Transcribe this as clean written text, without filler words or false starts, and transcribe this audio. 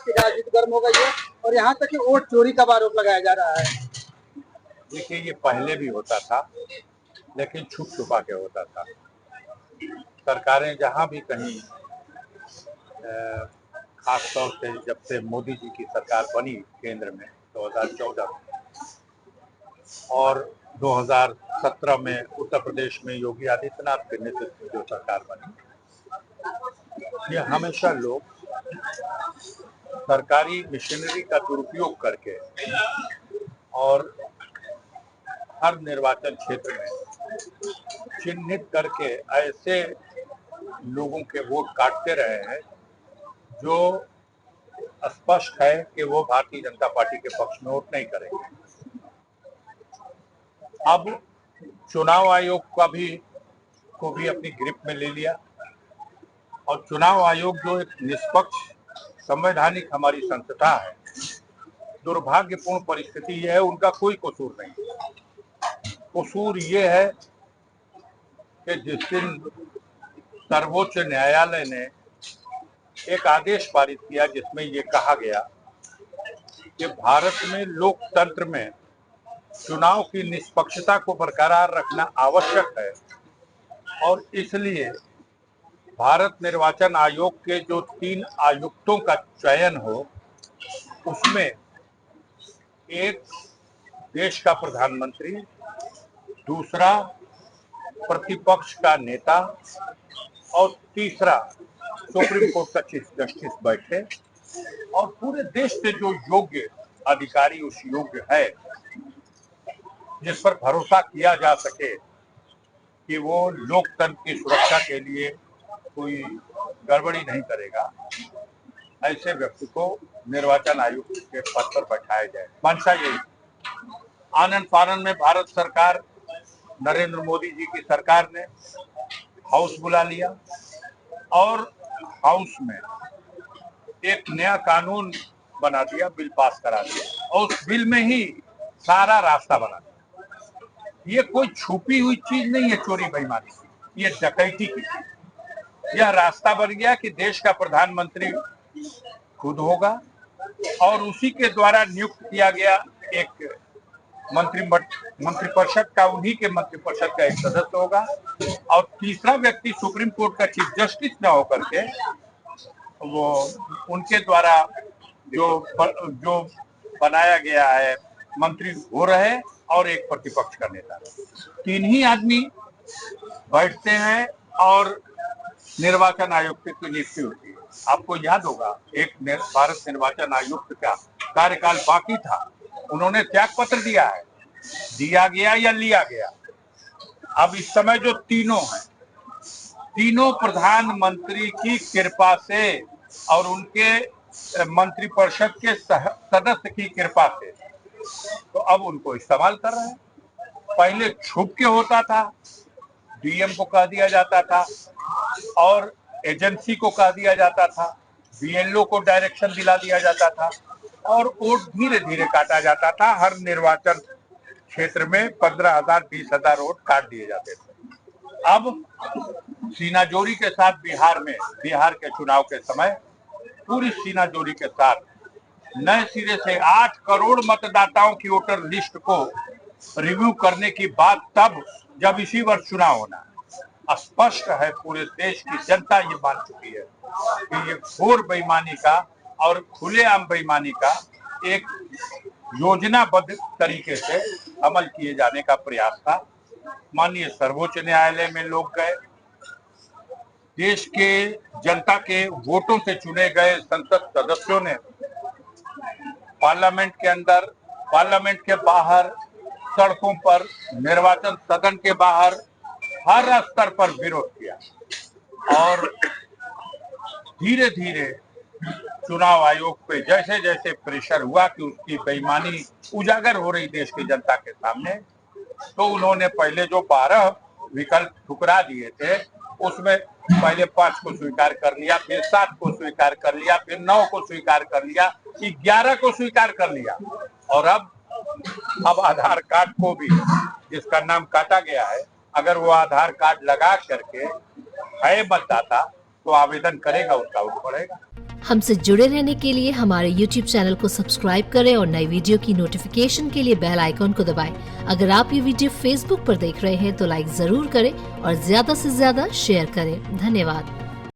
की राजनीति गर्म हो गई है और यहाँ तक कि वोट चोरी का आरोप लगाया जा रहा है। देखिए, ये पहले भी होता था, लेकिन छुप छुपा के होता था। सरकारें जहां भी कहीं खास तौर से जब से मोदी जी की सरकार बनी केंद्र में 2014 में और 2017 में उत्तर प्रदेश में योगी आदित्यनाथ के नेतृत्व में जो सरकार बनी, ये हमेशा लोग सरकारी मशीनरी का दुरुपयोग करके और हर निर्वाचन क्षेत्र में चिन्हित करके ऐसे लोगों के वोट काटते रहे हैं जो स्पष्ट है कि वो भारतीय जनता पार्टी के पक्ष में वोट नहीं करेंगे। अब चुनाव आयोग को भी अपनी गिरफ्त में ले लिया और चुनाव आयोग जो एक निष्पक्ष संवैधानिक हमारी संस्था है, दुर्भाग्यपूर्ण परिस्थिति यह है, उनका कोई कसूर नहीं। कसूर ये है कि जिस दिन सर्वोच्च न्यायालय ने एक आदेश पारित किया जिसमें ये कहा गया कि भारत में लोकतंत्र में चुनाव की निष्पक्षता को बरकरार रखना आवश्यक है और इसलिए भारत निर्वाचन आयोग के जो 3 आयुक्तों का चयन हो, उसमें एक देश का प्रधानमंत्री, दूसरा प्रतिपक्ष का नेता और तीसरा सुप्रीम कोर्ट का चीफ जस्टिस बैठे और पूरे देश से जो योग्य अधिकारी उस योग्य है, जिस पर भरोसा किया जा सके कि वो लोकतंत्र की सुरक्षा के लिए कोई गड़बड़ी नहीं करेगा, ऐसे व्यक्ति को निर्वाचन आयुक्त के पद पर बैठाया जाए। मंशा यही। आनंद फानंद में भारत सरकार, नरेंद्र मोदी जी की सरकार ने हाउस बुला लिया और हाउस में एक नया कानून बना दिया, बिल पास करा दिया और उस बिल में ही सारा रास्ता बना दिया। ये कोई छुपी हुई चीज नहीं है चोरी बेईमानी की, ये डकैती की चीज। यह रास्ता बन गया कि देश का प्रधानमंत्री खुद होगा और उसी के द्वारा नियुक्त किया गया एक मंत्रिपरिषद का, उन्हीं के मंत्रिपरिषद का एक सदस्य होगा और तीसरा व्यक्ति सुप्रीम कोर्ट का चीफ जस्टिस न होकर के वो उनके द्वारा जो बनाया गया है मंत्री हो रहे और एक प्रतिपक्ष का नेता। 3 ही आदमी बैठते हैं और निर्वाचन आयुक्त की नियुक्ति होती है। आपको याद होगा, एक भारत निर्वाचन आयुक्त का कार्यकाल बाकी था, उन्होंने त्याग पत्र दिया है, दिया गया या लिया गया। अब इस समय जो तीनों हैं, तीनों प्रधानमंत्री की कृपा से और उनके मंत्रिपरिषद के सदस्य की कृपा से तो अब उनको इस्तेमाल कर रहे हैं। पहले छुप के होता था, डीएम को कह दिया जाता था और एजेंसी को कह दिया जाता था, बीएलओ को डायरेक्शन दिला दिया जाता था और वोट धीरे धीरे काटा जाता था। हर निर्वाचन क्षेत्र में 15,000 20,000 वोट काट दिए जाते थे। अब सीनाजोरी के साथ बिहार के चुनाव के समय पूरी सीनाजोरी के साथ नए सिरे से 8 करोड़ मतदाताओं की वोटर लिस्ट को रिव्यू करने की बात तब जब इसी वर्ष चुनाव होना है। स्पष्ट है, पूरे देश की जनता ये मान चुकी है कि ये घोर बेईमानी का और खुलेआम बेईमानी का एक योजनाबद्ध तरीके से अमल किए जाने का प्रयास था। माननीय सर्वोच्च न्यायालय में लोग गए, देश के जनता के वोटों से चुने गए संसद सदस्यों ने पार्लियामेंट के अंदर, पार्लियामेंट के बाहर, सड़कों पर, निर्वाचन सदन के बाहर हर स्तर पर विरोध किया और धीरे धीरे चुनाव आयोग पे जैसे जैसे प्रेशर हुआ कि उसकी बेईमानी उजागर हो रही देश की जनता के सामने, तो उन्होंने पहले जो 12 विकल्प ठुकरा दिए थे उसमें पहले 5 को स्वीकार कर लिया, फिर 7 को स्वीकार कर लिया, फिर 9 को स्वीकार कर लिया, फिर 11 को स्वीकार कर लिया और अब आधार कार्ड को भी, जिसका नाम काटा गया है, अगर वो आधार कार्ड लगा करके है मतदाता तो आवेदन करेगा, उसका वोट पड़ेगा। हमसे जुड़े रहने के लिए हमारे YouTube चैनल को सब्सक्राइब करें और नई वीडियो की नोटिफिकेशन के लिए बेल आइकॉन को दबाएं। अगर आप ये वीडियो Facebook पर देख रहे हैं तो लाइक जरूर करें और ज्यादा से ज्यादा शेयर करें। धन्यवाद।